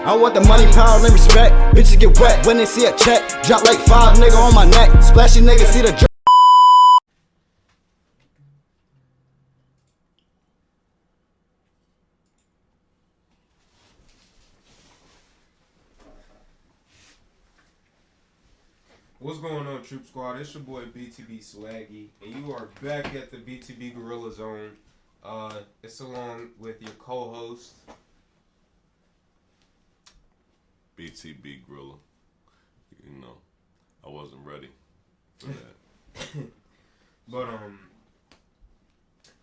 I want the money, power, and respect. Bitches get wet when they see a check. Drop like 5 nigga on my neck. Splashy nigga see the drip. What's going on, Troop Squad? It's your boy BTB Swaggy, and you are back at the BTB Grilla Zone. It's along with your co-host BTB Grilla. You know, I wasn't ready for that. But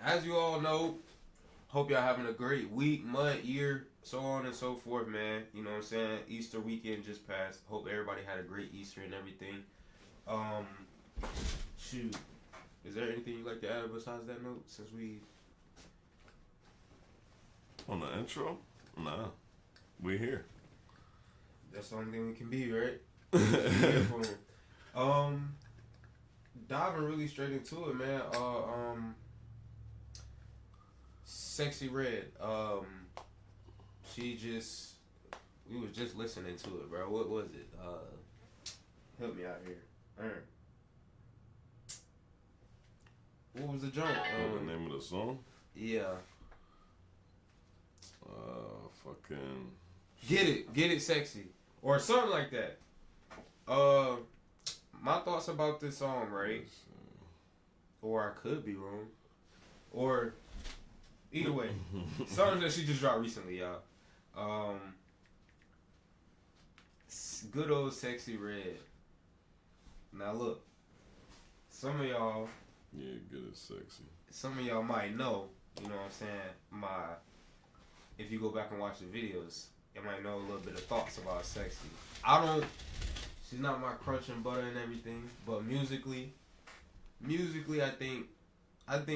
as you all know, hope y'all having a great week, month, year, so on and so forth, man. You know what I'm saying? Easter weekend just passed. Hope everybody had a great Easter and everything. Shoot. Is there anything you'd like to add besides that note since we... On the intro? Nah. We here. That's the only thing we can be, right? Diving really straight into it, man. Sexy Red. We was just listening to it, bro. What was it? Help me out here. What was the joint? The name of the song? Yeah. Fucking... Get it sexy. Or something like that. My thoughts about this song, right? Or I could be wrong. Or either way. Something that she just dropped recently, y'all. Good old Sexy Red. Now look, some of y'all... Yeah, good as sexy. Some of y'all might know, you know what I'm saying, if you go back and watch the videos, you might know a little bit of thoughts about Sexy. She's not my crunch and butter and everything, but musically, I think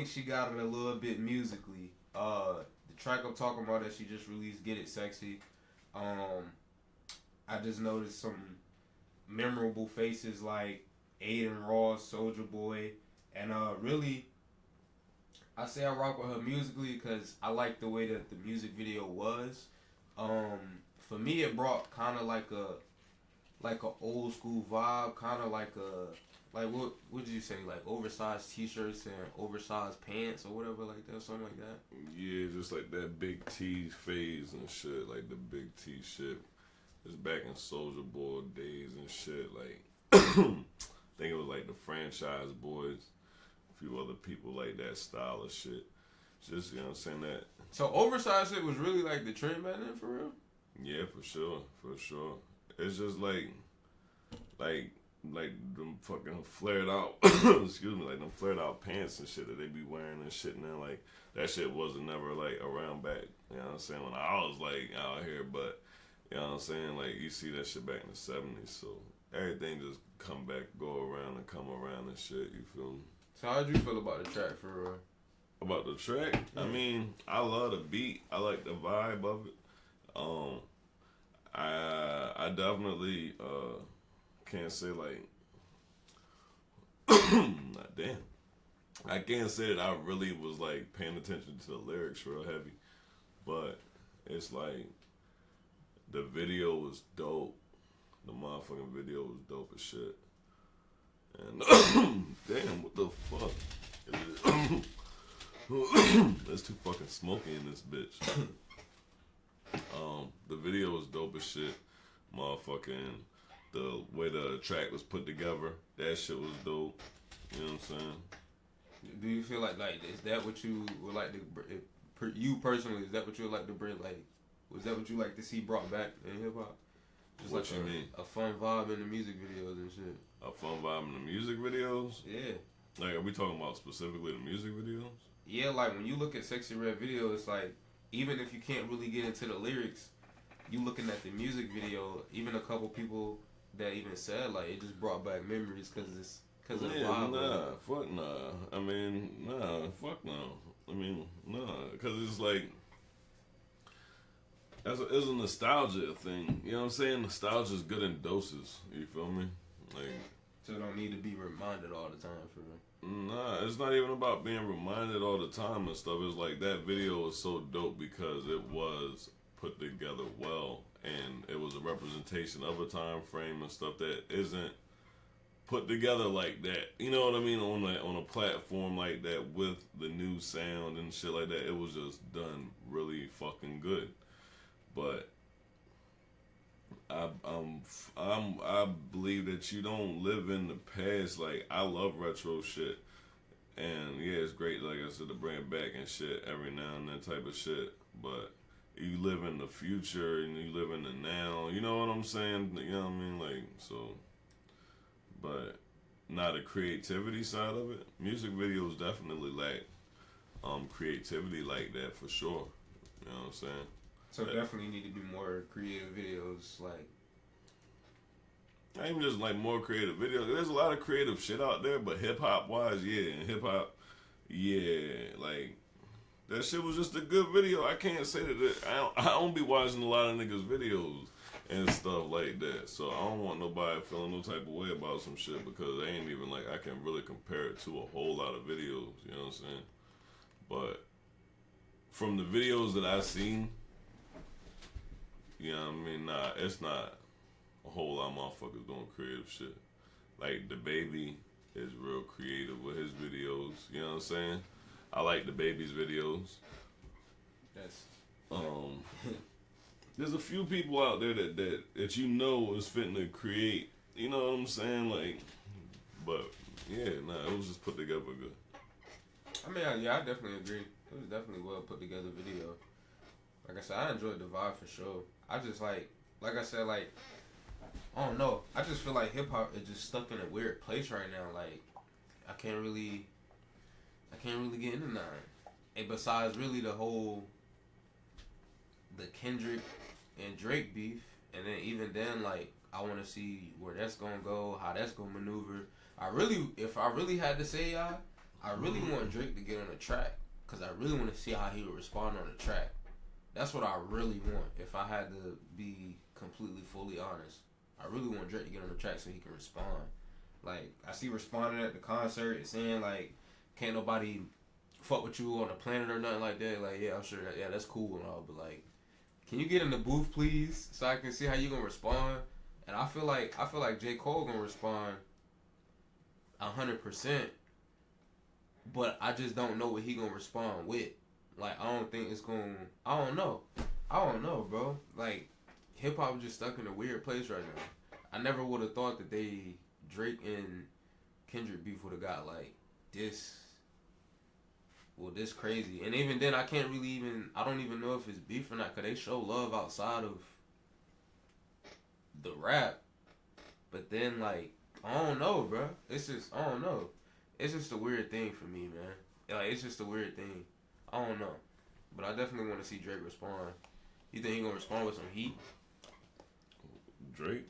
she got it a little bit musically. The track I'm talking about that she just released, Get It Sexy, I just noticed some memorable faces like Aiden Ross, Soulja Boy, and really, I say I rock with her musically because I like the way that the music video was. For me, it brought kind of like a old school vibe, kind of like what did you say, like oversized t-shirts and oversized pants or whatever like that, something like that. Yeah, just like that big T phase and shit, like the big T shit. It's back in Soulja Boy days and shit. Like, I think it was like the Franchise Boys, a few other people like that style of shit. Just, you know what I'm saying, that. So oversized shit was really like the trend back then, for real? Yeah, for sure. It's just like them fucking flared out, excuse me, like them flared out pants and shit that they be wearing and shit now. Like, that shit wasn't never like around back, you know what I'm saying, when I was like out here, but, you know what I'm saying, like you see that shit back in the 70s, so everything just come back, go around and come around and shit, you feel me? So how'd you feel about the track, for real? About the track? Yeah. I mean, I love the beat. I like the vibe of it. I definitely can't say like, damn. I can't say that I really was like paying attention to the lyrics real heavy, but it's like the video was dope. The motherfucking video was dope as shit. And damn, what the fuck? It's too fucking smoky in this bitch. The video was dope as shit. Motherfucking the way the track was put together, that shit was dope. You know what I'm saying? Do you feel like is that what you would like to, you personally, is that what you would like to bring, like, was that what you like to see brought back in hip hop? Just what like you mean? A fun vibe in the music videos and shit. A fun vibe in the music videos? Yeah. Like, are we talking about specifically the music videos? Yeah, like when you look at Sexy Red video, it's like, even if you can't really get into the lyrics, you looking at the music video, even a couple people that even said, like, it just brought back memories because of the vibe. Nah, fuck nah. I mean, nah, fuck no. I mean, nah, because it's like, it's a nostalgia thing. You know what I'm saying? Nostalgia is good in doses. You feel me? Like, so it don't need to be reminded all the time, for real. Nah, it's not even about being reminded all the time and stuff. It's like that video was so dope because it was put together well and it was a representation of a time frame and stuff that isn't put together like that. You know what I mean? On a platform like that with the new sound and shit like that, it was just done really fucking good. But I believe that you don't live in the past. Like, I love retro shit, and yeah, it's great. Like I said, to bring it back and shit every now and then type of shit. But you live in the future and you live in the now. You know what I'm saying? You know what I mean? Like, so, but not a creativity side of it. Music videos definitely lack creativity like that for sure. You know what I'm saying? So definitely need to do more creative videos, like. Not even just like more creative videos. There's a lot of creative shit out there, but hip hop wise, yeah, and hip hop, yeah, like that shit was just a good video. I can't say that I don't be watching a lot of niggas' videos and stuff like that. So I don't want nobody feeling no type of way about some shit because they ain't even like I can really compare it to a whole lot of videos. You know what I'm saying? But from the videos that I seen. You know what I mean? Nah, it's not a whole lot of motherfuckers doing creative shit. Like, the baby is real creative with his videos. You know what I'm saying? I like the baby's videos. Yes. There's a few people out there that you know is fitting to create. You know what I'm saying? Like, but yeah, nah, it was just put together good. I mean, I definitely agree. It was definitely well put together video. Like I said, I enjoyed the vibe for sure. I just like I said, like, I don't know. I just feel like hip hop is just stuck in a weird place right now. Like, I can't really get into nothing. And besides, really, the Kendrick and Drake beef, and then even then, like, I want to see where that's gonna go, how that's gonna maneuver. If I really had to say, y'all, I really want Drake to get on the track, cause I really want to see how he would respond on the track. That's what I really want. If I had to be completely, fully honest, I really want Drake to get on the track so he can respond. Like, I see responding at the concert and saying, like, can't nobody fuck with you on the planet or nothing like that. Like, yeah, I'm sure that's cool and all, but like, can you get in the booth, please, so I can see how you gonna respond? And I feel like J. Cole gonna respond 100%, but I just don't know what he gonna respond with. Like, I don't think it's going to... I don't know, bro. Like, hip-hop just stuck in a weird place right now. I never would have thought that Drake and Kendrick beef would have got, like, this crazy. And even then, I don't even know if it's beef or not, because they show love outside of the rap. But then, like, I don't know, bro. It's just, I don't know. It's just a weird thing for me, man. Like, it's just a weird thing. I don't know, but I definitely want to see Drake respond. You think he gonna respond with some heat? Drake?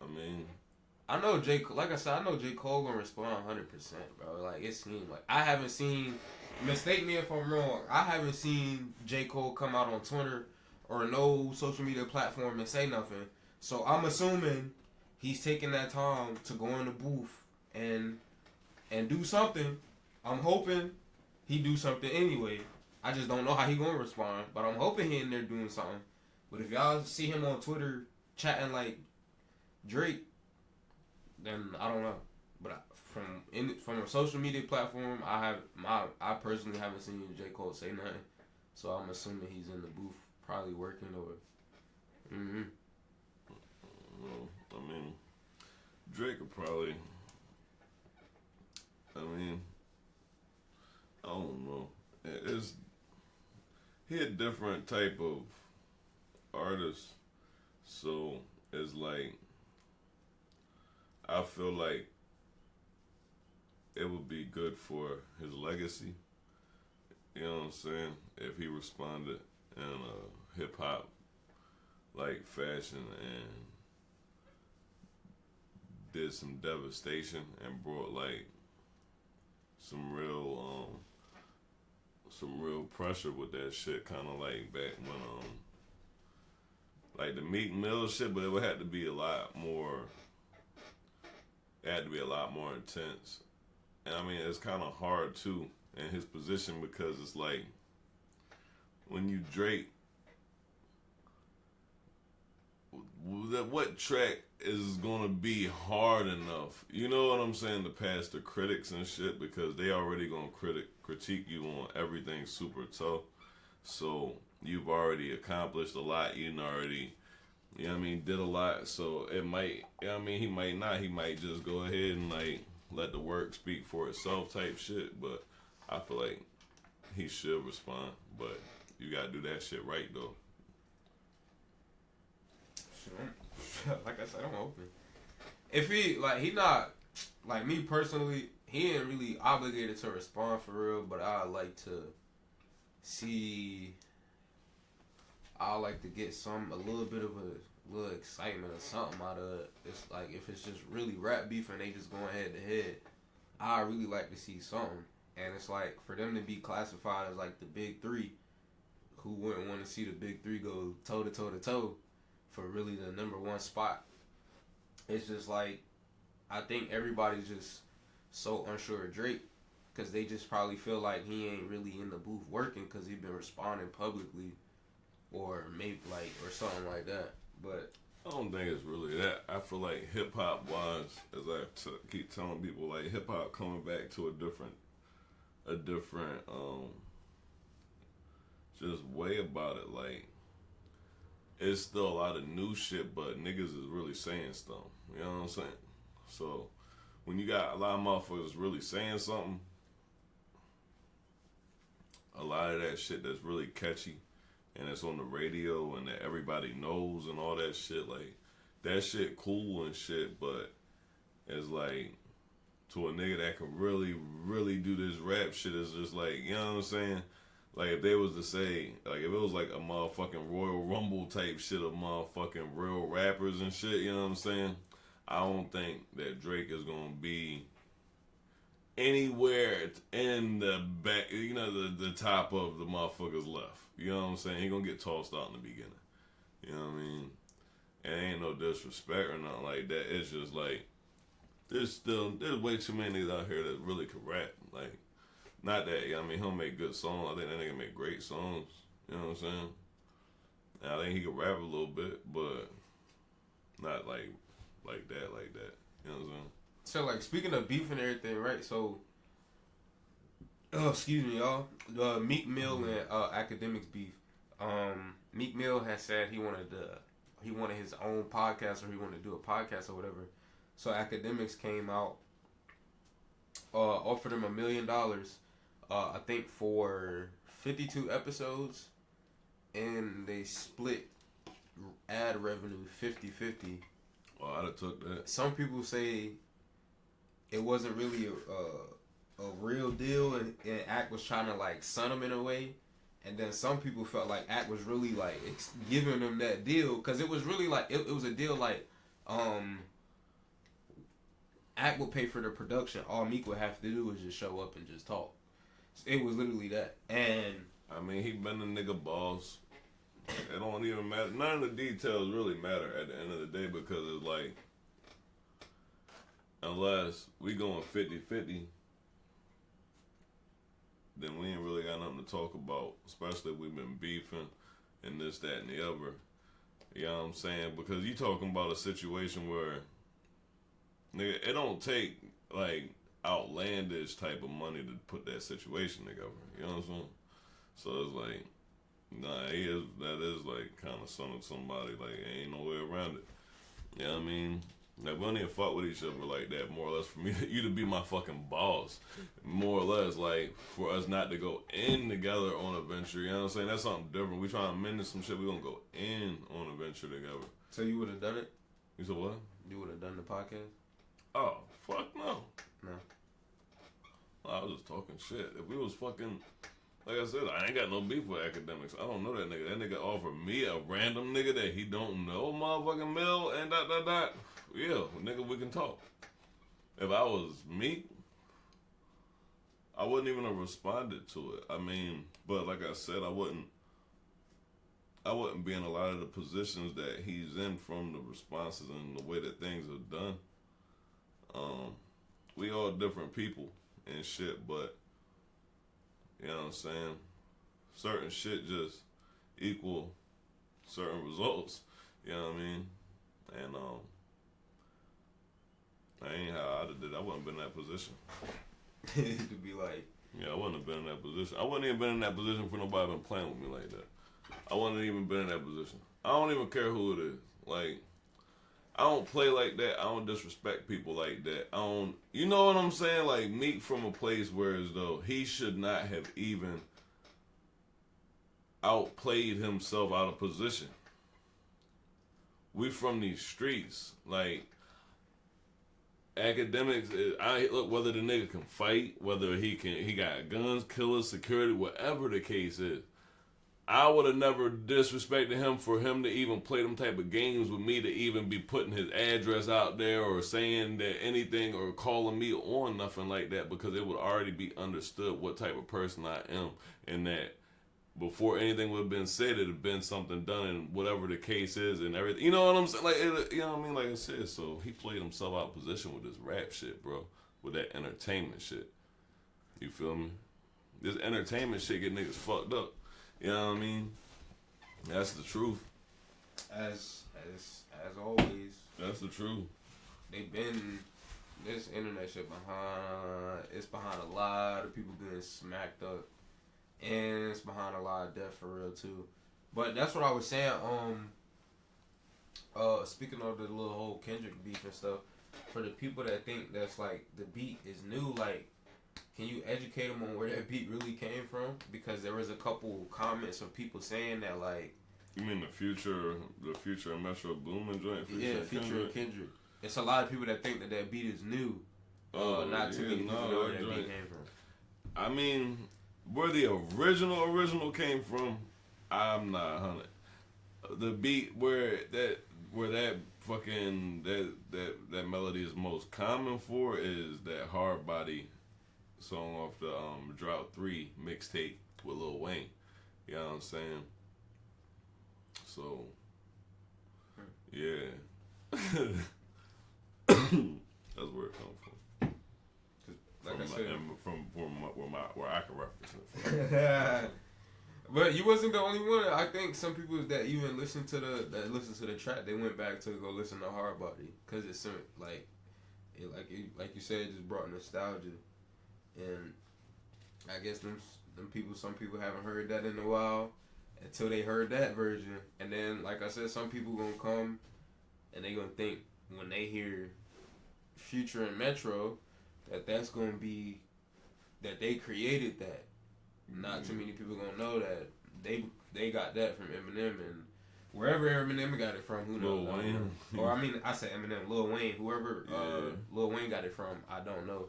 I mean, I know like I said, I know J. Cole gonna respond 100%, bro. Like, it seems like I haven't seen. Mistake me if I'm wrong. I haven't seen J. Cole come out on Twitter or no social media platform and say nothing. So I'm assuming he's taking that time to go in the booth and do something. I'm hoping he do something anyway. I just don't know how he gonna respond, but I'm hoping he in there doing something. But if y'all see him on Twitter chatting like Drake, then I don't know. But from a social media platform, I personally haven't seen J. Cole say nothing, so I'm assuming he's in the booth, probably working or. Well, I mean, Drake would probably. I mean, I don't know. He a different type of artist, so it's like I feel like it would be good for his legacy. You know what I'm saying? If he responded in a hip hop like fashion and did some devastation and brought like some real pressure with that shit, kind of like back when like the Meek Mill shit, but it would have to be a lot more. It had to be a lot more intense, and I mean it's kind of hard too in his position because it's like when you Drake, what track is gonna be hard enough? You know what I'm saying, to pass the critics and shit, because they already gonna critique you on everything super tough. So you've already accomplished a lot. You already, you know what I mean, did a lot. So it might, you know what I mean, he might not. He might just go ahead and like let the work speak for itself type shit. But I feel like he should respond. But you gotta do that shit right though. Like I said, I'm open. If he not, like me personally, he ain't really obligated to respond for real, but I like to get a little bit of a little excitement or something out of it. It's like, if it's just really rap beef and they just going head to head, I really like to see something. And it's like, for them to be classified as like the big three, who wouldn't want to see the big three go toe to toe to toe for really the number one spot? It's just like, I think everybody's just so unsure of Drake, because they just probably feel like he ain't really in the booth working because he been responding publicly, or maybe like, or something like that. But I don't think it's really that. I feel like hip hop wise, as I keep telling people, like hip hop coming back to a different just way about it. Like, it's still a lot of new shit, but niggas is really saying stuff. You know what I'm saying? So when you got a lot of motherfuckers really saying something, a lot of that shit that's really catchy and it's on the radio and that everybody knows and all that shit, like, that shit cool and shit, but it's like, to a nigga that can really, really do this rap shit, is just like, you know what I'm saying? Like, if they was to say, like, if it was like a motherfucking Royal Rumble type shit of motherfucking real rappers and shit, you know what I'm saying? I don't think that Drake is gonna be anywhere in the back, you know, the top of the motherfuckers left. You know what I'm saying? He gonna get tossed out in the beginning. You know what I mean? And ain't no disrespect or nothing like that. It's just like, there's way too many niggas out here that really can rap. Like, not that, I mean, he'll make good songs. I think that nigga make great songs. You know what I'm saying? And I think he can rap a little bit, but not like that. You know what I'm saying? so, like, speaking of beef and everything, right? So, excuse me, y'all. Meek Mill and Academics beef. Meek Mill has said he wanted his own podcast, or he wanted to do a podcast or whatever. So Academics came out, offered him $1 million, I think for 52 episodes, and they split ad revenue 50-50. Oh, I'd have took that. Some people say it wasn't really a real deal, and Act was trying to like son him in a way, and then some people felt like Act was really like giving him that deal, because it was really like it was a deal like Act would pay for the production. All Meek would have to do was just show up and just talk. It was literally that. And I mean, he been a nigga boss. It don't even matter. None of the details really matter at the end of the day, because it's like, unless we going 50-50, then we ain't really got nothing to talk about. Especially if we've been beefing and this, that, and the other. You know what I'm saying? Because you talking about a situation where, nigga, it don't take like outlandish type of money to put that situation together. You know what I'm saying? So it's like, nah, that is like kind of son of somebody. Like, ain't no way around it. You know what I mean? Like, we don't even fuck with each other like that, more or less, for me, you to be my fucking boss. More or less, like, for us not to go in together on a venture, you know what I'm saying? That's something different. We trying to mend some shit, we gonna go in on a venture together. so you would have done it? You said what? You would have done the podcast? Oh, fuck no. No. I was just talking shit. If we was fucking, like I said, I ain't got no beef with Academics. I don't know that nigga. That nigga offered me, a random nigga that he don't know, motherfucking Mill, and dot. Yeah, nigga, we can talk. If I was Meek, I wouldn't even have responded to it. I mean, but like I said, I wouldn't be in a lot of the positions that he's in, from the responses and the way that things are done. We all different people and shit, but you know what I'm saying? Certain shit just equal certain results. You know what I mean? And I ain't how I did. I wouldn't been in that position. To be like, yeah, I wouldn't have been in that position. I wouldn't even been in that position for nobody been playing with me like that. I wouldn't even been in that position. I don't even care who it is. Like, I don't play like that. I don't disrespect people like that. I don't, you know what I'm saying? Like, Meek from a place where as though he should not have even outplayed himself out of position. We from these streets. Like, academics, I look, whether the nigga can fight, whether he got guns, killers, security, whatever the case is. I would have never disrespected him for him to even play them type of games with me, to even be putting his address out there or saying that anything or calling me on nothing like that, because it would already be understood what type of person I am, and that before anything would have been said, it had been something done, and whatever the case is and everything. You know what I'm saying? Like, you know what I mean? Like I said, so he played himself out of position with this rap shit, bro, with that entertainment shit. You feel me? This entertainment shit get niggas fucked up. You know what I mean? That's the truth. As always. That's the truth. They've been this internet shit behind. It's behind a lot of people getting smacked up, and it's behind a lot of death for real too. But that's what I was saying. Speaking of the little whole Kendrick beef and stuff, for the people that think that's like the beat is new, like, can you educate them on where that beat really came from? Because there was a couple comments of people saying that, like, you mean the future and Metro Boomin joint? Yeah, Future and Kendrick. It's a lot of people that think that that beat is new. Not too many people know where that beat came from. I mean, where the original came from, I'm not 100. The beat where that fucking that melody is most common for is that Hard Body song off the Drought 3 mixtape with Lil Wayne. You know what I'm saying? So, yeah. That's where it comes from. Like I said, from where I can reference it from. But you wasn't the only one. I think some people that even listen to the track, they went back to go listen to Hard Body, because it's like you said, it just brought nostalgia. And I guess some people haven't heard that in a while until they heard that version. And then, like I said, some people gonna come and they gonna think when they hear Future and Metro that's gonna be that they created that. Not too many people gonna know that they got that from Eminem, and wherever Eminem got it from, who knows? Lil Wayne. Or I mean, I said Eminem, Lil Wayne, whoever Lil Wayne got it from, I don't know.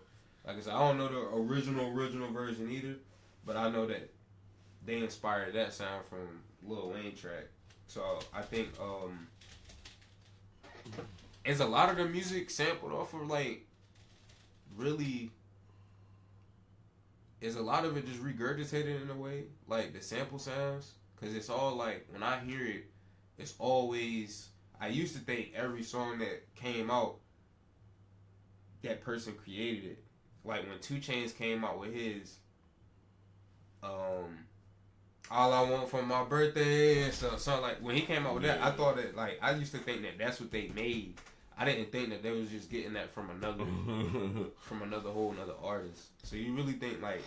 Like I said, I don't know the original version either, but I know that they inspired that sound from Lil Wayne track. So I think is a lot of the music sampled off of, like, really, is a lot of it just regurgitated in a way, like the sample sounds? Because it's all like, when I hear it, it's always, I used to think every song that came out, that person created it. Like when 2 Chainz came out with his All I Want for My Birthday and something, like, when he came out with that, I thought that, like, I used to think that that's what they made. I didn't think that they was just getting that from another whole another artist. So you really think, like,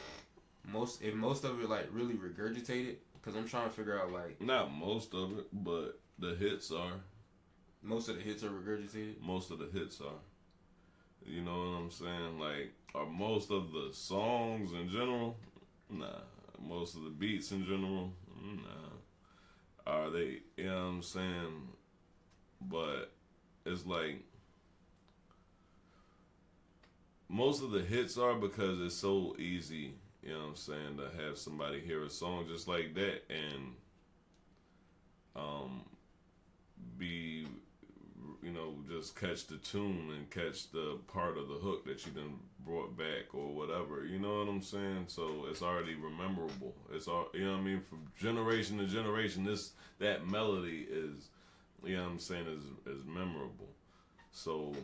most of it, like, really regurgitated? Because I'm trying to figure out, like, not most of it, but the hits are. Most of the hits are regurgitated? Most of the hits are. You know what I'm saying? Like, are most of the songs in general? Nah. Most of the beats in general? Nah. Are they, you know what I'm saying? But it's like, most of the hits are because it's so easy, you know what I'm saying, to have somebody hear a song just like that and be, you know, just catch the tune and catch the part of the hook that you done brought back or whatever. You know what I'm saying? So it's already memorable. It's all, you know what I mean? From generation to generation, that melody is, you know what I'm saying, is memorable. So,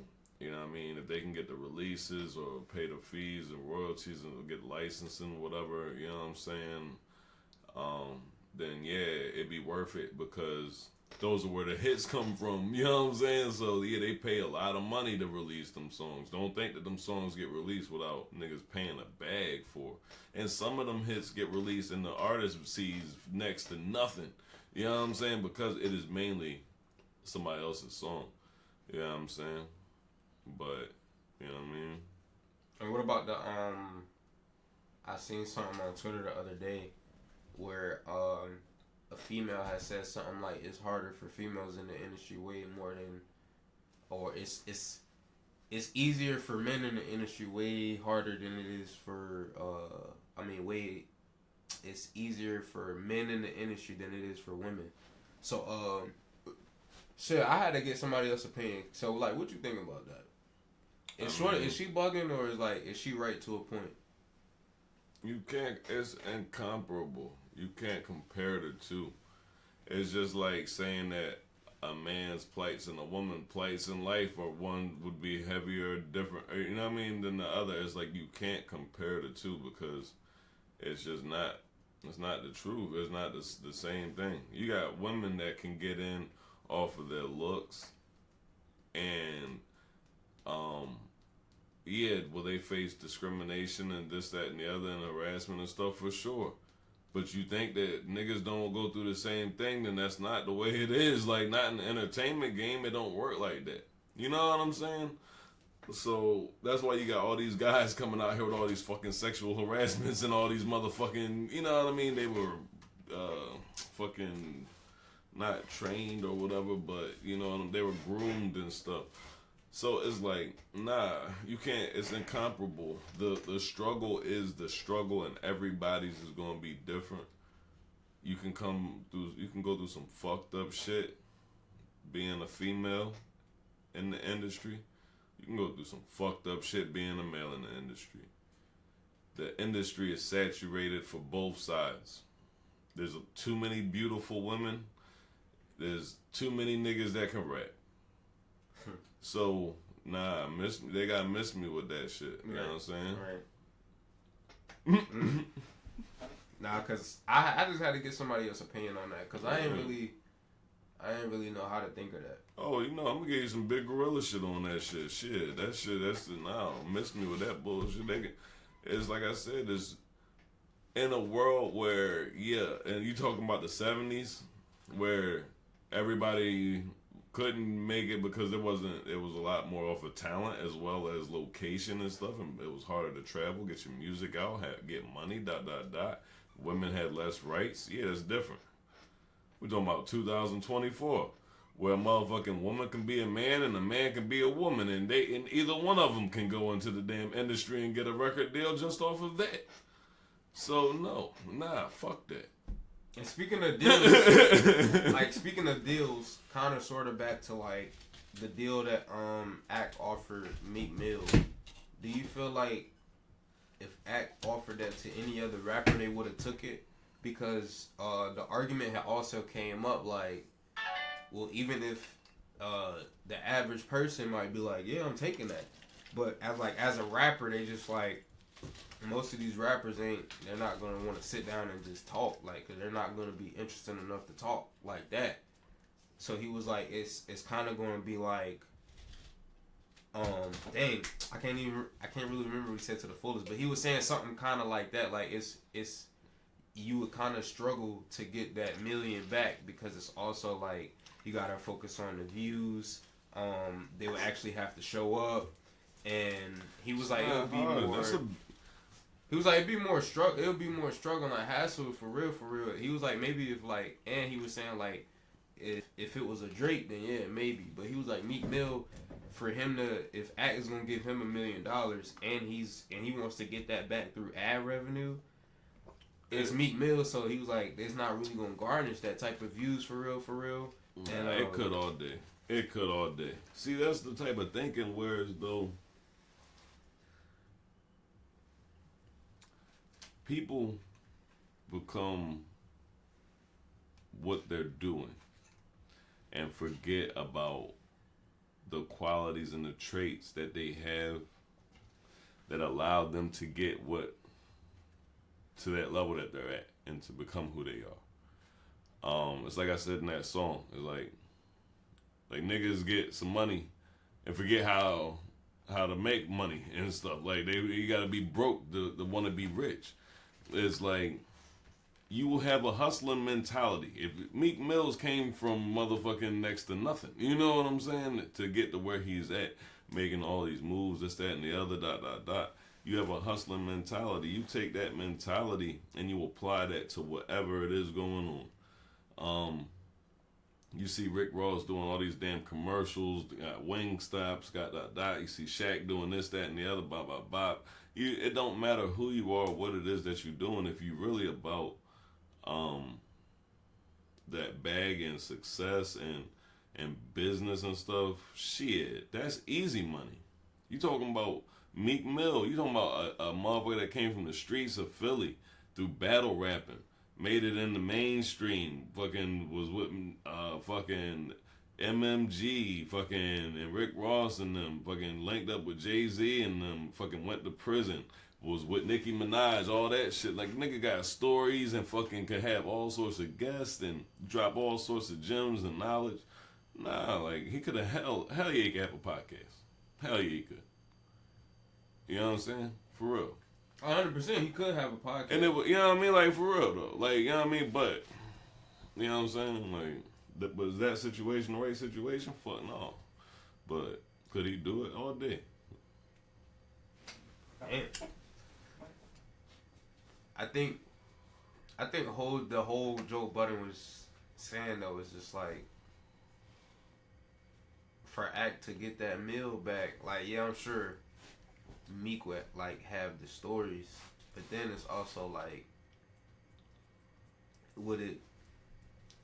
you know what I mean? If they can get the releases or pay the fees and royalties and get licensing, whatever, you know what I'm saying? Then yeah, it'd be worth it, because those are where the hits come from. You know what I'm saying? So yeah, they pay a lot of money to release them songs. Don't think that them songs get released without niggas paying a bag for. And some of them hits get released and the artist sees next to nothing. You know what I'm saying? Because it is mainly somebody else's song. You know what I'm saying? But you know what I mean? And what about the I seen something on Twitter the other day where a female has said something like it's harder for females in the industry way more than, or it's easier for men in the industry way harder than it is for it's easier for men in the industry than it is for women. So shit, I had to get somebody else's opinion. So like, what you think about that? Is she bugging or is she right to a point? You can't. It's incomparable. You can't compare the two. It's just like saying that a man's plights and a woman's plights in life, or one would be heavier, different. You know what I mean? Than the other. It's like you can't compare the two because it's just not. It's not the truth. It's not the same thing. You got women that can get in off of their looks, and yeah, will they face discrimination and this, that, and the other, and harassment and stuff for sure. But you think that niggas don't go through the same thing, then that's not the way it is. Like, not in the entertainment game, it don't work like that. You know what I'm saying? So, that's why you got all these guys coming out here with all these fucking sexual harassments and all these motherfucking, you know what I mean? They were fucking not trained or whatever, but, you know, they were groomed and stuff. So it's like, nah, you can't. It's incomparable. The struggle is the struggle, and everybody's is gonna be different. You can go through some fucked up shit, being a female in the industry. You can go through some fucked up shit being a male in the industry. The industry is saturated for both sides. There's too many beautiful women. There's too many niggas that can rap. So, nah, they gotta miss me with that shit. You know what I'm saying? Right. Nah, cause I just had to get somebody else's opinion on that, cause I ain't really know how to think of that. Oh, you know, I'm gonna give you some big Grilla shit on that shit. Miss me with that bullshit. It's like I said, it's in a world where, yeah, and you talking about the 70s, where everybody couldn't make it because it was a lot more of a talent as well as location and stuff, and it was harder to travel, get your music out, get money, ... Women had less rights. Yeah, it's different. We're talking about 2024, where a motherfucking woman can be a man and a man can be a woman, and either one of them can go into the damn industry and get a record deal just off of that. So fuck that. And speaking of deals, kind of sort of back to like the deal that Act offered Meek Mill. Do you feel like if Act offered that to any other rapper, they would have took it? Because the argument had also came up like, well, even if the average person might be like, yeah, I'm taking that, but as a rapper, they just like, most of these rappers they're not gonna want to sit down and just talk, like, cause they're not gonna be interested enough to talk like that. So he was like, it's kind of gonna be like, dang, I can't really remember what he said to the fullest, but he was saying something kind of like that, like it's you would kind of struggle to get that million back because it's also like you gotta focus on the views. They would actually have to show up, and he was like, it would be more. He was like, it'd be more struggle. It would be more struggle and hassle for real. He was like, maybe if like, and he was saying like, if it was a Drake, then yeah, maybe. But he was like, Meek Mill, for him to, if Act is gonna give him $1 million, and he wants to get that back through ad revenue, it's Meek Mill. So he was like, it's not really gonna garnish that type of views for real. And it could all day. It could all day. See, that's the type of thinking where as though people become what they're doing and forget about the qualities and the traits that they have that allow them to get to that level that they're at and to become who they It's like I said in that song. It's like niggas get some money and forget how to make money and stuff. Like you gotta be broke to want to be rich. It's like you will have a hustling mentality. If Meek Mills came from motherfucking next to nothing, you know what I'm saying? To get to where he's at, making all these moves, this, that, and the other, ... You have a hustling mentality. You take that mentality and you apply that to whatever it is going on. You see Rick Ross doing all these damn commercials, got wing stops, got ... You see Shaq doing this, that, and the other, It don't matter who you are, what it is that you're doing. If you really about that bag and success and business and stuff, shit, that's easy money. You talking about Meek Mill? You talking about a motherfucker that came from the streets of Philly through battle rapping, made it in the mainstream, fucking was with fucking MMG, fucking and Rick Ross and them, fucking linked up with Jay-Z and them, fucking went to prison, was with Nicki Minaj, all that shit. Like, nigga got stories and fucking could have all sorts of guests and drop all sorts of gems and knowledge. Nah, like, he could have, hell yeah, he could have a podcast. Hell yeah, he could. You know what I'm saying? For real. 100%, he could have a podcast. And it was, you know what I mean? Like, for real, though. Like, you know what I mean? But, you know what I'm saying? Like, was that situation the right situation? Fuck no. But, could he do it all day? Damn. I think the whole Joe Budden was saying, though, is just like, for Act to get that meal back, like, yeah, I'm sure Meek would like have the stories, but then it's also like, would it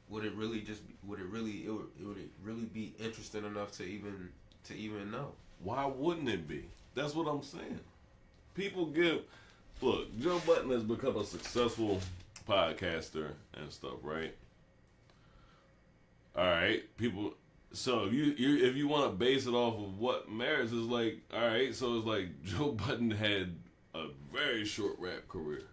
really be interesting enough to even know? Why wouldn't it be? That's what I'm saying. People look, Joe Budden has become a successful podcaster and stuff, right? All right, people. So if you want to base it off of what merits, is like, all right, so it's like Joe Budden had a very short rap career,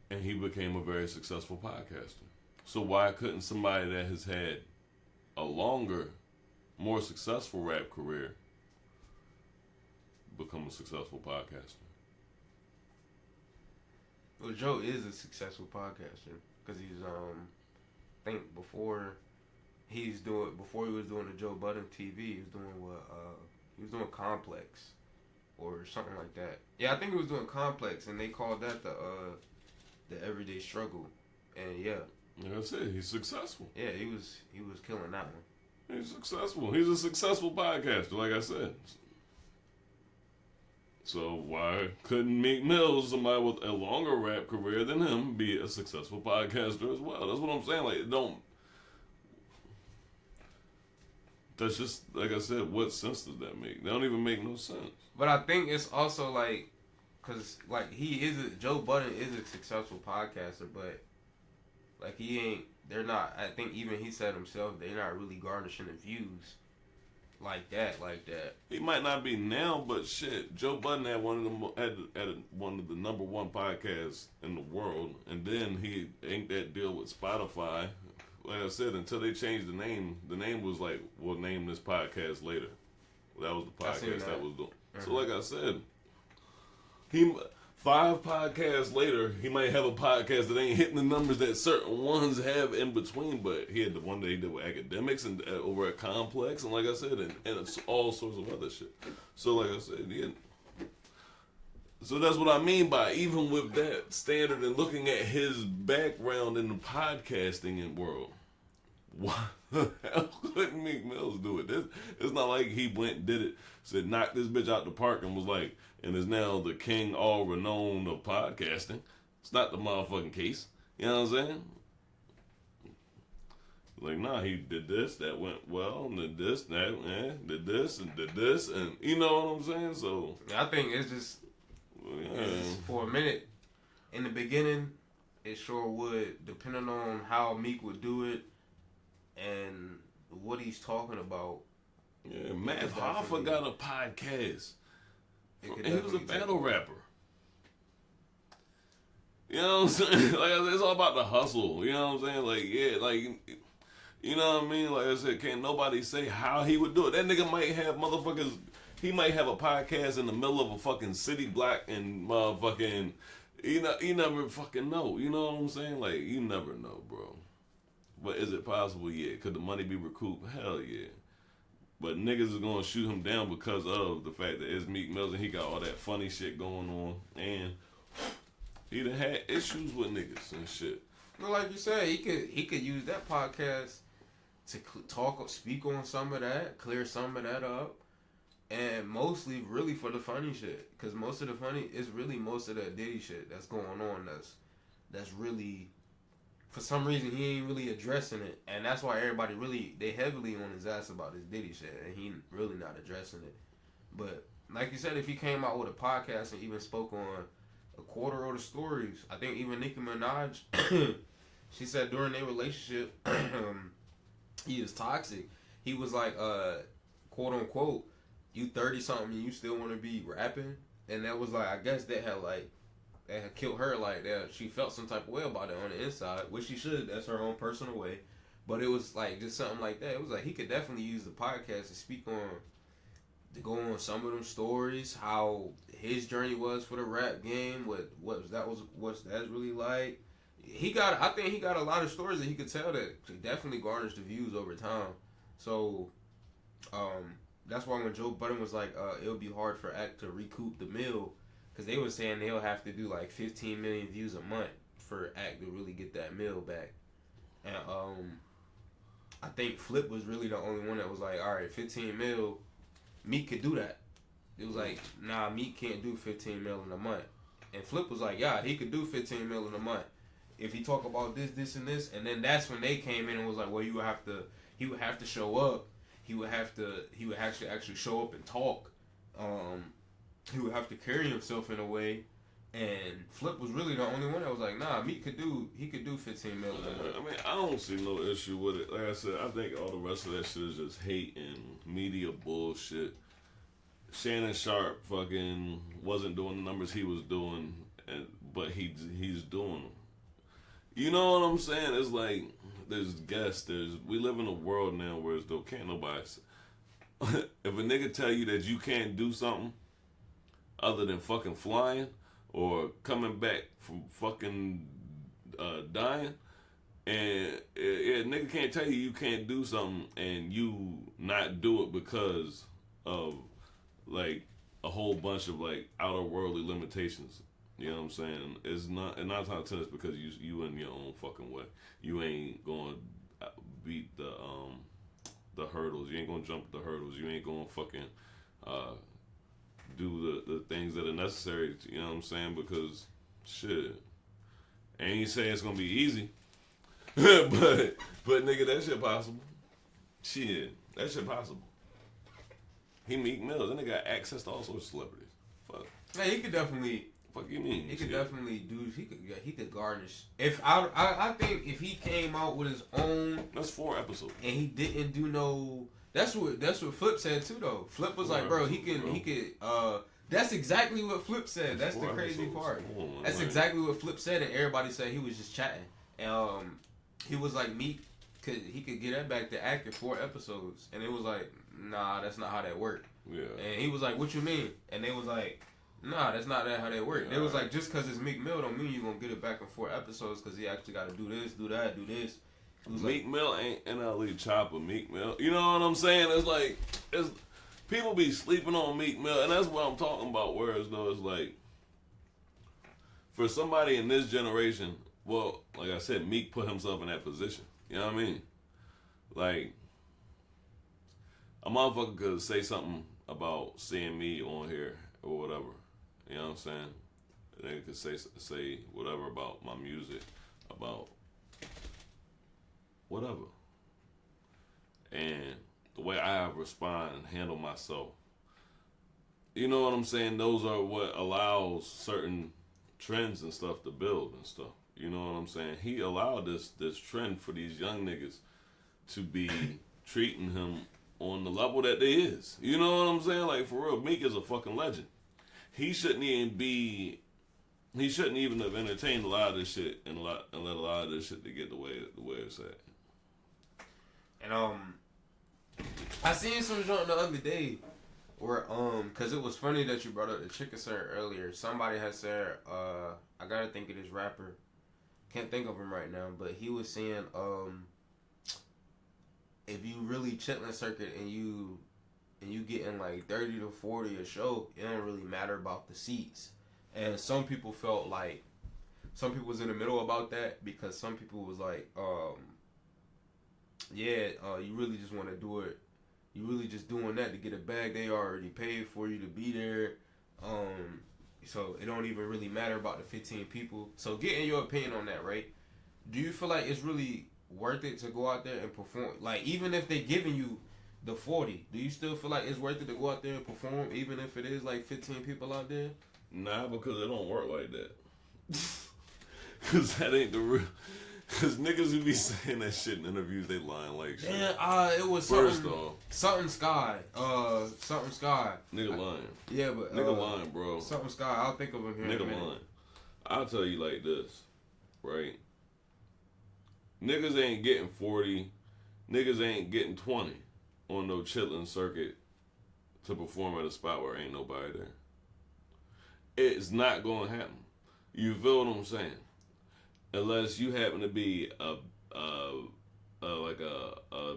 and he became a very successful podcaster. So why couldn't somebody that has had a longer, more successful rap career become a successful podcaster? Well, Joe is a successful podcaster because he's I think before he was doing the Joe Budden TV, he was doing Complex or something like that. Yeah, I think he was doing Complex, and they called that the Everyday Struggle. And yeah, that's it. He's successful. Yeah, he was killing that one. He's successful. He's a successful podcaster, like I said. So why couldn't Meek Mill, somebody with a longer rap career than him, be a successful podcaster as well? That's what I'm saying. Like, that's just, like I said, what sense does that make? They don't even make no sense. But I think it's also like, cause like Joe Budden is a successful podcaster, but like they're not. I think even he said himself, they're not really garnishing the views like that. He might not be now, but shit, Joe Budden had one of the number one podcasts in the world, and then he inked that deal with Spotify. Like I said, until they changed the name was like, we'll name this podcast later. That was the podcast that was doing. Mm-hmm. So like I said, 5 podcasts later, he might have a podcast that ain't hitting the numbers that certain ones have in between, but he had the one that he did with academics and over at Complex, and like I said, and it's all sorts of other shit. So like I said, so that's what I mean by, even with that standard and looking at his background in the podcasting world, why the hell couldn't Meek Mills do it? It's not like he went, did it, said knock this bitch out the park and was like, and is now the king all renowned of podcasting. It's not the motherfucking case. You know what I'm saying? Like, nah, he did this, that went well, and did this, that, did this, and you know what I'm saying? So I think it's just, for a minute, in the beginning, it sure would, depending on how Meek would do it and what he's talking about. Yeah, Matt Hoffa got a podcast. And he was a battle rapper. You know what I'm saying? Like I said, it's all about the hustle. You know what I'm saying? Like, yeah, like, you know what I mean? Like I said, can't nobody say how he would do it. That nigga might have motherfuckers. He might have a podcast in the middle of a fucking city block and motherfucking. You never fucking know. You know what I'm saying? Like, you never know, bro. But is it possible? Yeah. Could the money be recouped? Hell yeah. But niggas is gonna shoot him down because of the fact that it's Meek Mills and he got all that funny shit going on, and he done had issues with niggas and shit. But like you said, he could use that podcast to speak on some of that, clear some of that up, and mostly really for the funny shit, because most of the funny is really most of that Diddy shit that's going on. That's really, for some reason, he ain't really addressing it, and that's why everybody they heavily on his ass about this Diddy shit, and he really not addressing it. But like you said, if he came out with a podcast and even spoke on a quarter of the stories, I think even Nicki Minaj, she said during their relationship, he is toxic. He was like, quote unquote, you 30 something and you still want to be rapping, and that was like, I guess that had killed her. Like that, she felt some type of way about it on the inside, which she should. That's her own personal way. But it was like just something like that. It was like he could definitely use the podcast to go on some of them stories, how his journey was for the rap game, what's that really like. I think he got a lot of stories that he could tell that definitely garnish the views over time. So, that's why when Joe Budden was like, it'll be hard for Act to recoup the mill, because they were saying they'll have to do like 15 million views a month for Act to really get that mill back. And I think Flip was really the only one that was like, all right, 15 mil, Meek could do that. It was like, nah, Meek can't do 15 mil in a month. And Flip was like, yeah, he could do 15 mil in a month if he talk about this, and this. And then that's when they came in and was like, well, he would have to show up. He would actually show up and talk. He would have to carry himself in a way. And Flip was really the only one that was like, nah, Meek could do 15 mil in a month. I mean, I don't see no issue with it. Like I said, I think all the rest of that shit is just hate and media bullshit. Shannon Sharp fucking wasn't doing the numbers he was doing, but he's doing them. You know what I'm saying? It's like there's guests. We live in a world now where though can't nobody. If a nigga tell you that you can't do something other than fucking flying or coming back from fucking dying, and nigga can't tell you can't do something and you not do it because of like a whole bunch of like outer worldly limitations. You know what I'm saying? It's not, and 9 times out of 10 it's because you in your own fucking way. You ain't gonna beat the hurdles. You ain't gonna jump the hurdles. You ain't gonna fucking do the things that are necessary. You know what I'm saying? Because shit, I ain't saying it's gonna be easy, but nigga, that shit possible. Shit, that shit possible. He Meek Mills, that nigga got access to all sorts of celebrities. Fuck. Yeah, he could definitely. Fuck you mean? He could definitely do. He could garnish. If I think if he came out with his own. That's 4 episodes. And he didn't do no. That's what Flip said too though. Flip was like, bro, he could. That's exactly what Flip said. That's the crazy part. That's exactly what Flip said, and everybody said he was just chatting. And he was like, Meek could get that back to acting 4 episodes, and it was like, nah, that's not how that worked. Yeah. And he was like, what you mean? And they was like, nah, that's not how that work. It was like, just because it's Meek Mill don't mean you're going to get it back in 4 episodes because he actually got to do this, do that, do this. Meek Mill ain't NLE Chopper. Meek Mill, you know what I'm saying? It's like, people be sleeping on Meek Mill, and that's what I'm talking about. Whereas though, it's like, for somebody in this generation, well, like I said, Meek put himself in that position. You know what I mean? Like, a motherfucker could say something about seeing me on here or whatever. You know what I'm saying? They could say whatever about my music, about whatever. And the way I respond and handle myself, you know what I'm saying? Those are what allows certain trends and stuff to build and stuff. You know what I'm saying? He allowed this trend for these young niggas to be treating him on the level that they is. You know what I'm saying? Like, for real, Meek is a fucking legend. He shouldn't even be He shouldn't even have entertained a lot of this shit and let a lot of this shit to get the way it's at. And I seen some joint the other day where cause it was funny that you brought up the chicken sir earlier. Somebody had said I gotta think of this rapper. Can't think of him right now, but he was saying if you really chitlin circuit and you getting like 30 to 40 a show, it don't really matter about the seats. And some people felt like some people was in the middle about that because some people was like, you really just want to do it. You really just doing that to get a bag. They already paid for you to be there. So it don't even really matter about the 15 people. So getting your opinion on that, right? Do you feel like it's really worth it to go out there and perform? Like, even if they giving you the 40, do you still feel like it's worth it to go out there and perform, even if it is like 15 people out there? Nah, because it don't work like that. Because that ain't the real... Because niggas who be saying that shit in interviews, they lying like shit. Yeah, it was First something... off... Something Sky. Something Sky. Nigga lying. Yeah, but... nigga lying, bro. Something Sky. I'll think of him here Nigga in a minute. lying. I'll tell you like this, right? Niggas ain't getting 40. Niggas ain't getting 20 on no chitlin circuit to perform at a spot where ain't nobody there. It's not going to happen. You feel what I'm saying? Unless you happen to be a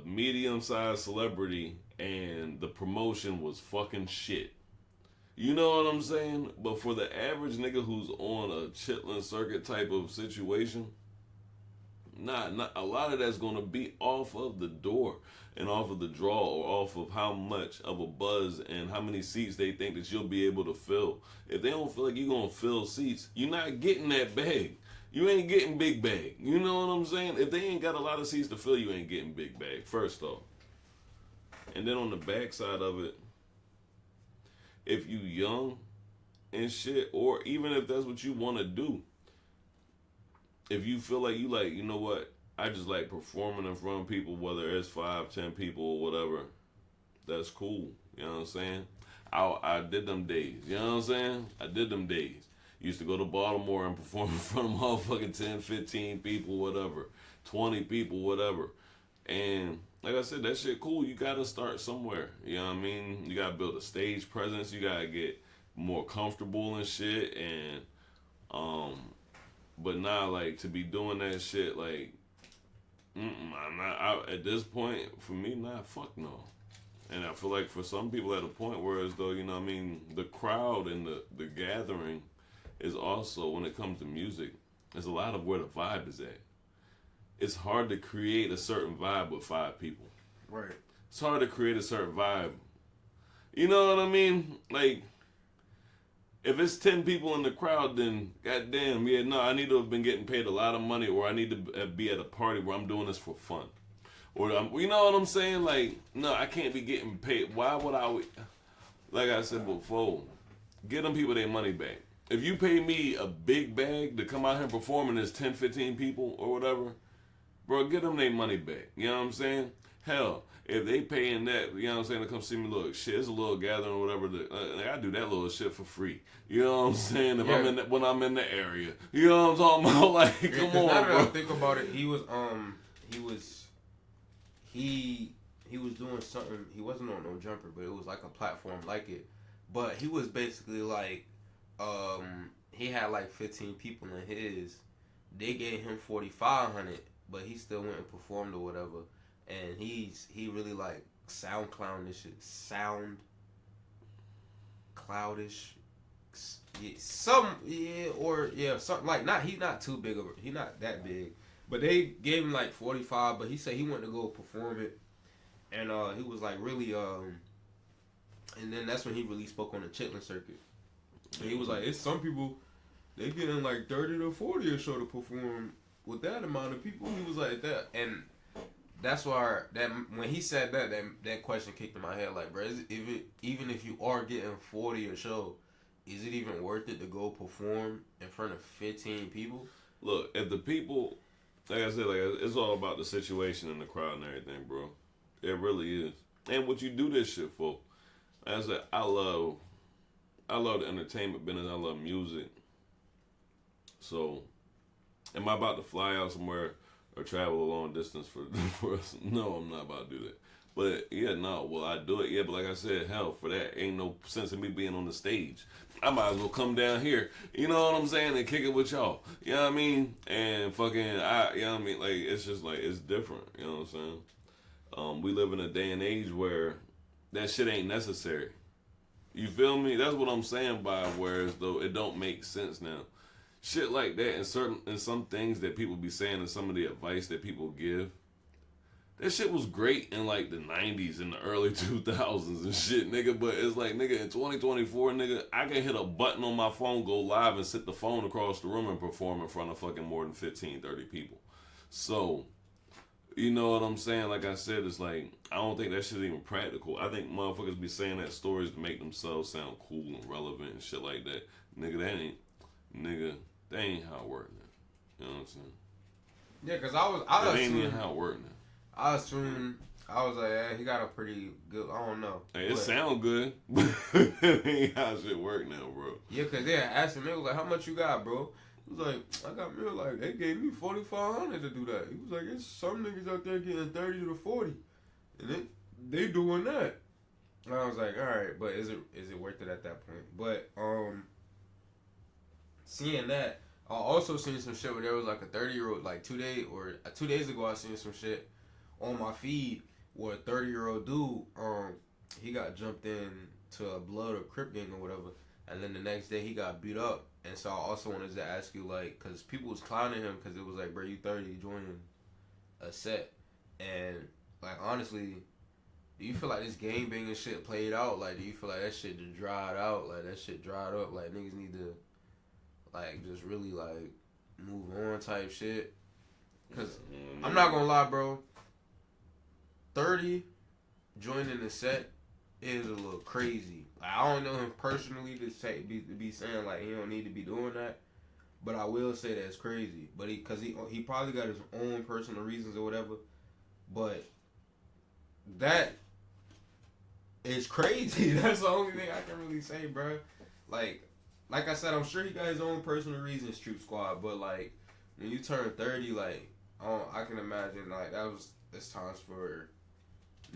medium-sized celebrity and the promotion was fucking shit. You know what I'm saying? But for the average nigga who's on a chitlin circuit type of situation, not a lot of that's gonna be off of the door and off of the draw or off of how much of a buzz and how many seats they think that you'll be able to fill. If they don't feel like you're gonna fill seats, you're not getting that bag. You ain't getting big bag. You know what I'm saying? If they ain't got a lot of seats to fill, you ain't getting big bag, first off. And then on the back side of it, if you young and shit, or even if that's what you want to do, if you feel like you know what, I just like performing in front of people, whether it's 5, 10 people or whatever, that's cool. You know what I'm saying? I did them days. You know what I'm saying? I did them days. Used to go to Baltimore and perform in front of motherfucking 10, 15 people, whatever, 20 people, whatever. And like I said, that shit cool. You gotta start somewhere. You know what I mean? You gotta build a stage presence. You gotta get more comfortable and shit. And but now like to be doing that shit like, I'm not at this point. For me, fuck no. And I feel like for some people at a point where as though, you know what I mean, the crowd and the gathering is also, when it comes to music, there's a lot of where the vibe is at. It's hard to create a certain vibe with 5 people. Right. It's hard to create a certain vibe. You know what I mean? Like, if it's 10 people in the crowd, then goddamn, I need to have been getting paid a lot of money, or I need to be at a party where I'm doing this for fun. Or, you know what I'm saying? Like, no, I can't be getting paid. Why would I, like I said before, get them people their money back. If you pay me a big bag to come out here and perform and there's 10, 15 people or whatever, bro, get them their money back. You know what I'm saying? Hell, if they paying that, you know what I'm saying, to come see me, look, shit, it's a little gathering or whatever. I do that little shit for free. You know what I'm saying? If when I'm in the area. You know what I'm talking about? Like, come on, now bro. that I think about it, he was doing something. He wasn't on no jumper, but it was like a platform like it. But he was basically like, he had like 15 people in his. They gave him 4,500, but he still went and performed or whatever. And he really like sound clownish shit. Sound cloudish. Yeah, something like he not too big of he not that big. But they gave him like 45, but he said he wanted to go perform it. And he was like really and then that's when he really spoke on the chitlin circuit. And he was like, it's some people, they getting like 30 to 40 a show to perform with that amount of people. He was like that. And that's why when he said that question kicked in my head, like, bro, even if you are getting 40 a show, is it even worth it to go perform in front of 15 people? Look, if the people, like I said, like, it's all about the situation and the crowd and everything, bro. It really is. And what you do this shit for. Like I said, I love the entertainment business. I love music. So, am I about to fly out somewhere or travel a long distance for us? No, I'm not about to do that. But yeah, no, will I do it? Yeah, but like I said, hell, for that ain't no sense in me being on the stage. I might as well come down here, you know what I'm saying, and kick it with y'all. You know what I mean? And fucking, you know what I mean? Like, it's just like, it's different, you know what I'm saying? We live in a day and age where that shit ain't necessary. You feel me? That's what I'm saying by whereas though it don't make sense now. Shit like that and some things that people be saying and some of the advice that people give. That shit was great in like the 90s and the early 2000s and shit, nigga. But it's like, nigga, in 2024, nigga, I can hit a button on my phone, go live, and sit the phone across the room and perform in front of fucking more than 15, 30 people. So, you know what I'm saying? Like I said, it's like, I don't think that shit even practical. I think motherfuckers be saying that stories to make themselves sound cool and relevant and shit like that. Nigga, that ain't how it work now. You know what I'm saying? Yeah, because that ain't even how it work now. I was like, yeah, he got a pretty good, I don't know. Hey, it sound good, but it ain't how shit work now, bro. Yeah, because they had asked him, they was like, how much you got, bro? He was like, I got me, like, they gave me $4,500 to do that. He was like, it's some niggas out there getting 30 to 40, and they doing that. And I was like, all right, but is it worth it at that point? But seeing that, I also seen some shit where there was like a 30-year-old, like 2 days ago, I seen some shit on my feed where a 30-year-old dude, he got jumped in to a blood or Crip gang or whatever, and then the next day he got beat up. And so I also wanted to ask you, like, because people was clowning him because it was like, bro, you 30, joining a set. And, like, honestly, do you feel like this gang banging shit played out? Like, do you feel like that shit just dried out? Like, that shit dried up? Like, niggas need to, like, just really, like, move on type shit? Because I'm not going to lie, bro. 30 joining the set is a little crazy. Like, I don't know him personally to be saying like he don't need to be doing that, but I will say that's crazy. But he probably got his own personal reasons or whatever. But that is crazy. That's the only thing I can really say, bro. Like I said, I'm sure he got his own personal reasons, Troop Squad. But like when you turn 30, like I can imagine like it's times for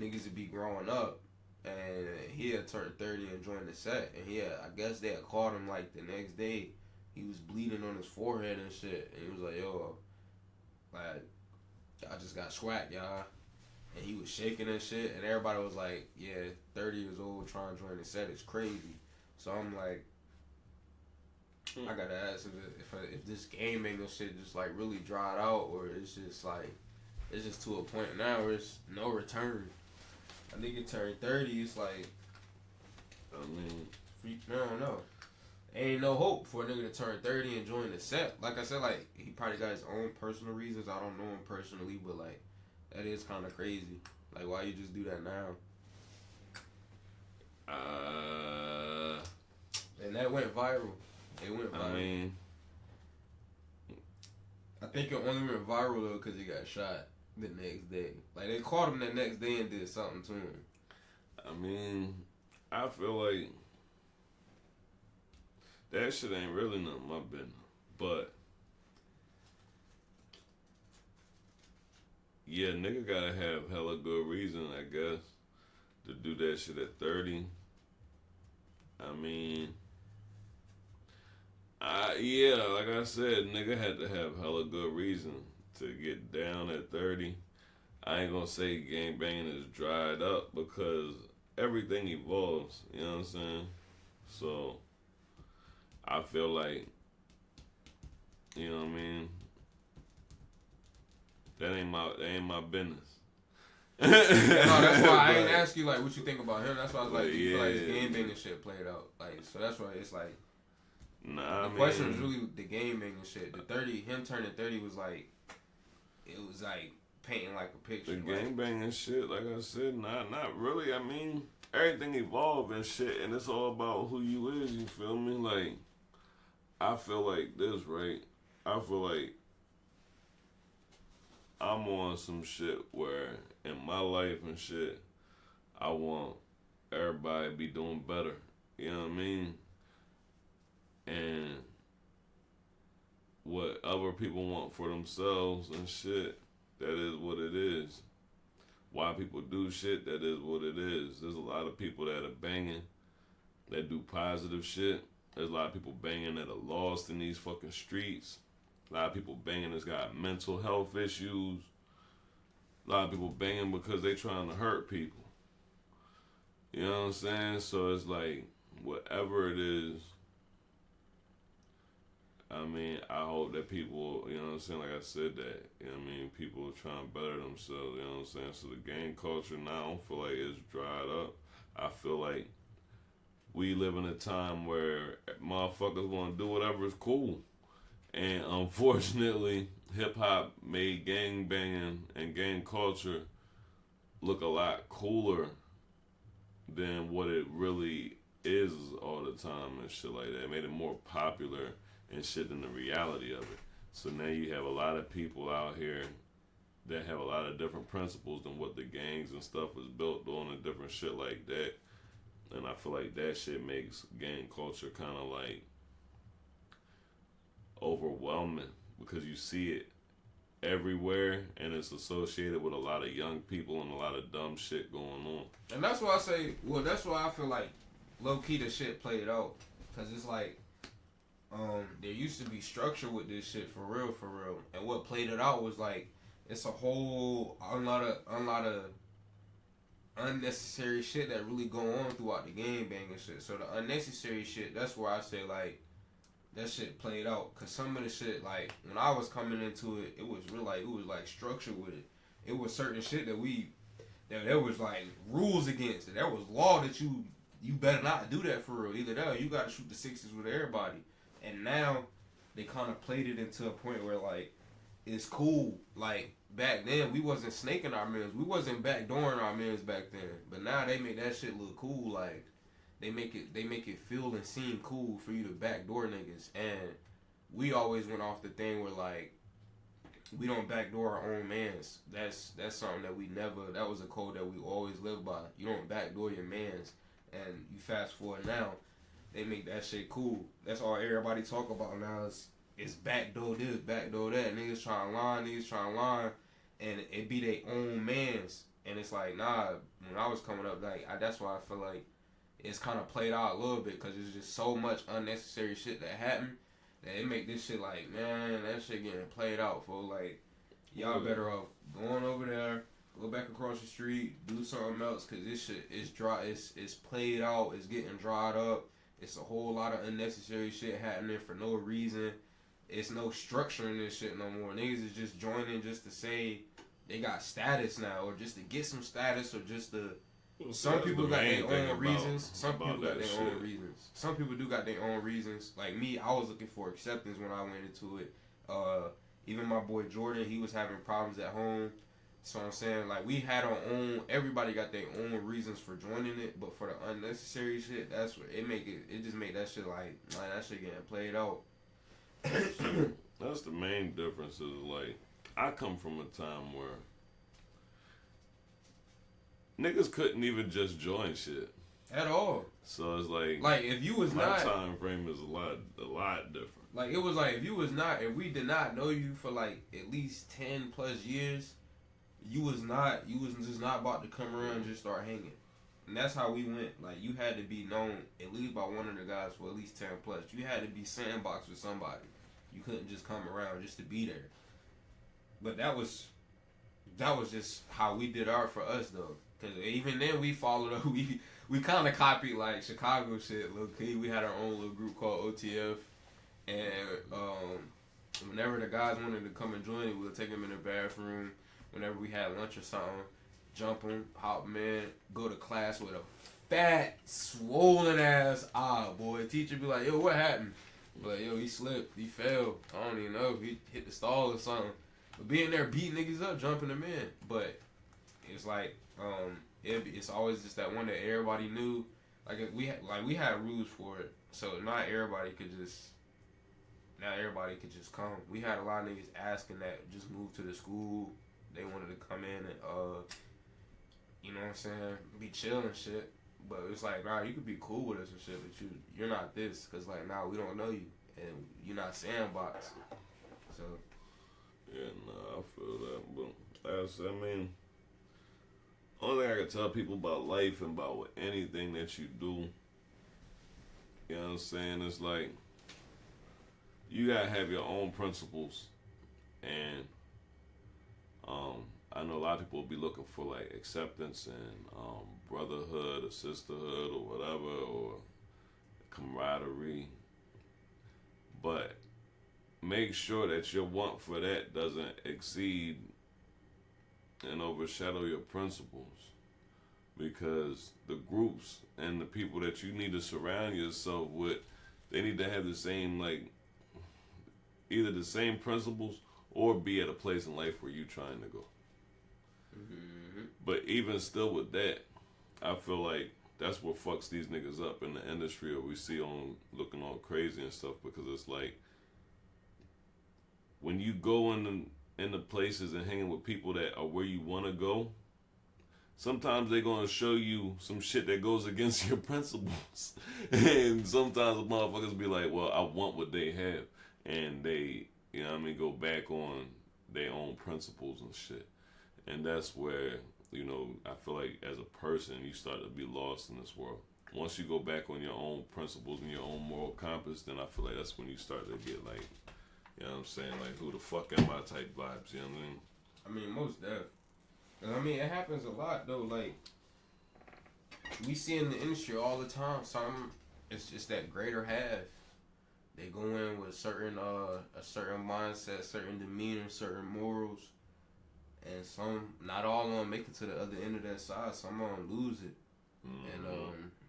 niggas to be growing up, and he had turned 30 and joined the set, and I guess they had caught him like the next day. He was bleeding on his forehead and shit, and he was like, yo, like, I just got swag, y'all. And he was shaking and shit, and everybody was like, yeah, 30 years old trying to join the set is crazy. So I'm like, I gotta ask if this gaming and shit just like really dried out, or it's just like, it's just to a point now where it's no return. A nigga turned 30, it's like, I mean, I don't know. Ain't no hope for a nigga to turn 30 and join the set. Like I said, like, he probably got his own personal reasons. I don't know him personally, but, like, that is kind of crazy. Like, why you just do that now? And that went viral. It went viral. I mean, I think it only went viral, though, because he got shot the next day. Like, they caught him the next day and did something to him. I mean, I feel like that shit ain't really none of my business. But, yeah, nigga gotta have hella good reason, I guess, to do that shit at 30. I mean, yeah, like I said, nigga had to have hella good reason to get down at 30. I ain't gonna say gang banging is dried up because everything evolves, you know what I'm saying? So, I feel like, you know what I mean? That ain't my business. No, that's why I ain't ask you like what you think about him. That's why I was like, do you feel like his game banging shit played out? Like, so that's why it's like, the question was really the game banging shit. Him turning 30 was like, it was like painting like a picture. The gang banging shit, like I said, not really. I mean, everything evolved and shit, and it's all about who you is. You feel me? Like, I feel like this, right? I feel like I'm on some shit where in my life and shit, I want everybody to be doing better. You know what I mean? And what other people want for themselves and shit, that is what it is. Why people do shit, that is what it is. There's a lot of people that are banging, that do positive shit. There's a lot of people banging that are lost in these fucking streets. A lot of people banging that's got mental health issues. A lot of people banging because they trying to hurt people. You know what I'm saying? So it's like, whatever it is, I mean, I hope that people, you know what I'm saying, like I said that, you know what I mean, people are trying to better themselves, you know what I'm saying? So the gang culture now, I don't feel like it's dried up. I feel like we live in a time where motherfuckers want to do whatever is cool. And unfortunately, hip-hop made gang banging and gang culture look a lot cooler than what it really is all the time and shit like that. It made it more popular and shit than the reality of it. So now you have a lot of people out here that have a lot of different principles than what the gangs and stuff was built on and different shit like that. And I feel like that shit makes gang culture kind of like overwhelming because you see it everywhere and it's associated with a lot of young people and a lot of dumb shit going on. And that's why I say, well, that's why I feel like low key the shit played out. Because it's like, there used to be structure with this shit for real. And what played it out was like, it's a lot of unnecessary shit that really go on throughout the game banging shit. So the unnecessary shit, that's where I say like, that shit played out. Cause some of the shit, like when I was coming into it, it was like structure with it. It was certain shit that there was like rules against it. There was law that you better not do that for real. Either that or you gotta shoot the sixes with everybody. And now they kind of played it into a point where like it's cool. Like back then we wasn't snaking our mans. We wasn't backdooring our mans back then. But now they make that shit look cool. Like they make it feel and seem cool for you to backdoor niggas. And we always went off the thing where like we don't backdoor our own mans. That's something that we never. That was a code that we always lived by. You don't backdoor your mans. And you fast forward now, they make that shit cool. That's all everybody talk about now is backdoor this, backdoor that. Niggas trying to line, and it be their own mans. And it's like, nah, when I was coming up, like that's why I feel like it's kind of played out a little bit, because there's just so much unnecessary shit that happened that it make this shit like, man, that shit getting played out, for like, y'all better off going over there, go back across the street, do something else, because this shit is dry, it's played out, it's getting dried up, it's a whole lot of unnecessary shit happening for no reason. It's no structure in this shit no more. Niggas is just joining just to say they got status now, or just to get some status, or just to... Some people got their own reasons. Some people got their own reasons. Some people do got their own reasons. Like me, I was looking for acceptance when I went into it. Even my boy Jordan, he was having problems at home. So I'm saying, like, we had our own, everybody got their own reasons for joining it, but for the unnecessary shit, that's what it just make that shit like that shit getting played out. That's the main difference is, like, I come from a time where niggas couldn't even just join shit. At all. So it's like if you was my not, time frame is a lot different. Like it was like if we did not know you for like at least 10 plus years, you was just not about to come around and just start hanging. And that's how we went. Like you had to be known at least by one of the guys for at least 10 plus. You had to be sandboxed with somebody. You couldn't just come around just to be there. But that was just how we did art for us though. Cause even then we followed up. We kind of copied like Chicago shit. Low key, we had our own little group called OTF, and whenever the guys wanted to come and join it, we would take them in the bathroom. Whenever we had lunch or something, jump them, hop them in, go to class with a fat, swollen ass eye, boy. Teacher be like, yo, what happened? Be like, yo, he slipped, he fell. I don't even know, he hit the stall or something. But being there, beating niggas up, jumping them in. But it's like, it's always just that one that everybody knew. Like we had rules for it, so not everybody could just come. We had a lot of niggas asking that just move to the school. They wanted to come in and you know what I'm saying, be chill and shit. But it's like, nah, you could be cool with us and shit, but you're not this, cause like, nah, we don't know you and you're not sandbox. So yeah, nah, I feel that. But I mean, only thing I can tell people about life and about anything that you do, you know what I'm saying? It's like you gotta have your own principles, and I know a lot of people will be looking for like acceptance and brotherhood or sisterhood or whatever or camaraderie, but make sure that your want for that doesn't exceed and overshadow your principles, because the groups and the people that you need to surround yourself with, they need to have the same, like, either the same principles or be at a place in life where you're trying to go. Mm-hmm. But even still with that, I feel like that's what fucks these niggas up in the industry, or we see on looking all crazy and stuff, because it's like when you go in the places and hanging with people that are where you want to go, sometimes they're going to show you some shit that goes against your principles. And sometimes the motherfuckers be like, well, I want what they have. And they, you know what I mean, go back on their own principles and shit. And that's where, you know, I feel like as a person, you start to be lost in this world. Once you go back on your own principles and your own moral compass, then I feel like that's when you start to get like, you know what I'm saying, like, who the fuck am I type vibes, you know what I mean? I mean, most definitely. I mean, it happens a lot though. Like, we see in the industry all the time. It's just that greater half. They go in with a certain mindset, certain demeanor, certain morals, and not all of them make it to the other end of that side. Some of them lose it, and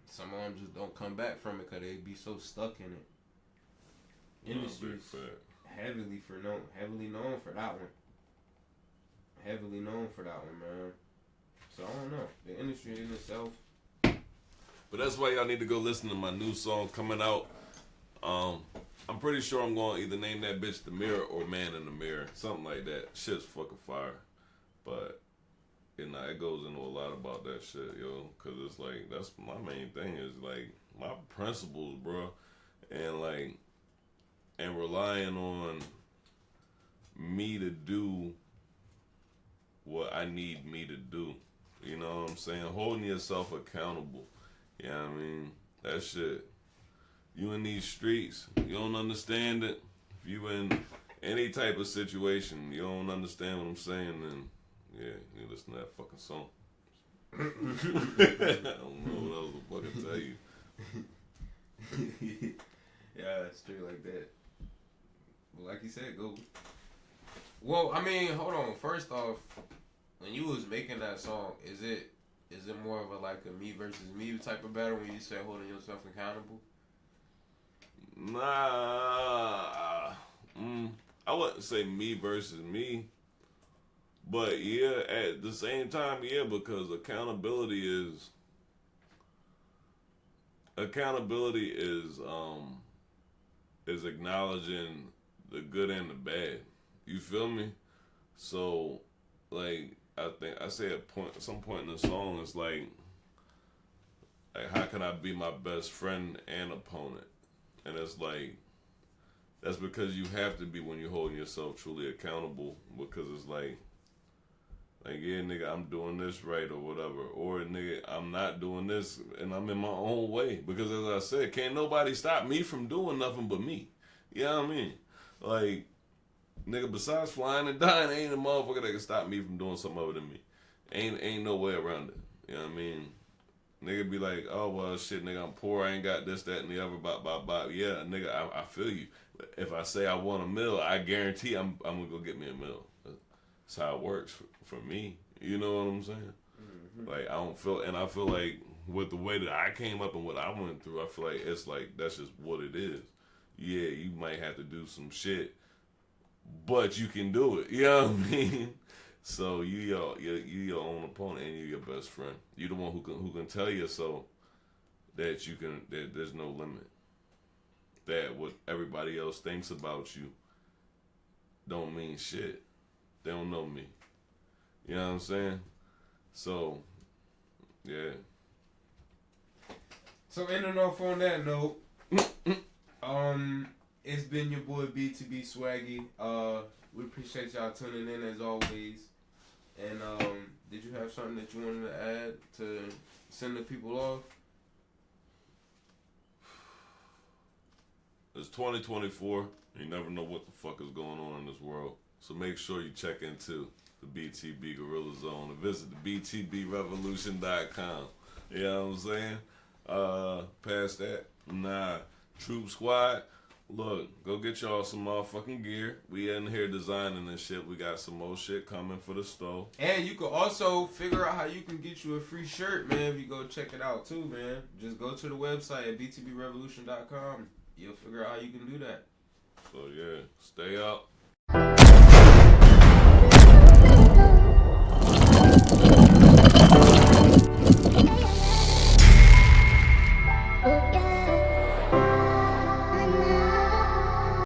some of them just don't come back from it because they be so stuck in it. Industry heavily known for that one. Heavily known for that one, man. So I don't know. The industry in itself. But that's why y'all need to go listen to my new song coming out. I'm pretty sure I'm going to either name that bitch The Mirror or Man in the Mirror. Something like that. Shit's fucking fire. But, you know, it goes into a lot about that shit, yo. Because it's like, that's my main thing is, like, my principles, bro. And, like, and relying on me to do what I need me to do. You know what I'm saying? Holding yourself accountable. You know what I mean? That shit. You in these streets, you don't understand it. If you in any type of situation, you don't understand what I'm saying, then yeah, you listen to that fucking song. I don't know what else to fucking tell you. Yeah, it's straight like that. Well, like you said, go. Well, I mean, hold on. First off, when you was making that song, is it more of a me versus me type of battle when you say holding yourself accountable? Nah, I wouldn't say me versus me, but yeah, at the same time, yeah, because accountability is acknowledging the good and the bad. You feel me? So, like, I think I say at some point in the song, it's like how can I be my best friend and opponent? And it's like, that's because you have to be when you're holding yourself truly accountable, because it's like, yeah, nigga, I'm doing this right or whatever. Or, nigga, I'm not doing this and I'm in my own way. Because as I said, can't nobody stop me from doing nothing but me. You know what I mean? Like, nigga, besides flying and dying, ain't a motherfucker that can stop me from doing something other than me. Ain't no way around it. You know what I mean? Nigga be like, oh, well, shit, nigga, I'm poor, I ain't got this, that, and the other, bop. Yeah, nigga, I feel you. If I say I want a meal, I guarantee I'm gonna go get me a meal. That's how it works for me. You know what I'm saying? Mm-hmm. Like, I feel like with the way that I came up and what I went through, I feel like it's like, that's just what it is. Yeah, you might have to do some shit, but you can do it. You know what I mean? So you your own opponent and you're your best friend. You're the one who can tell yourself that there's no limit. That what everybody else thinks about you don't mean shit. They don't know me. You know what I'm saying? So, yeah. So ending off on that note, It's been your boy BTB Swaggy. We appreciate y'all tuning in as always. And did you have something that you wanted to add to send the people off? It's 2024. You never know what the fuck is going on in this world. So make sure you check into the BTB Gorilla Zone and visit the BTBRevolution.com. You know what I'm saying? Past that, Troop Squad. Look, go get y'all some motherfucking gear. We in here designing this shit. We got some more shit coming for the store. And you can also figure out how you can get you a free shirt, man, if you go check it out too, man. Just go to the website at btbrevolution.com. You'll figure out how you can do that. So yeah, stay up.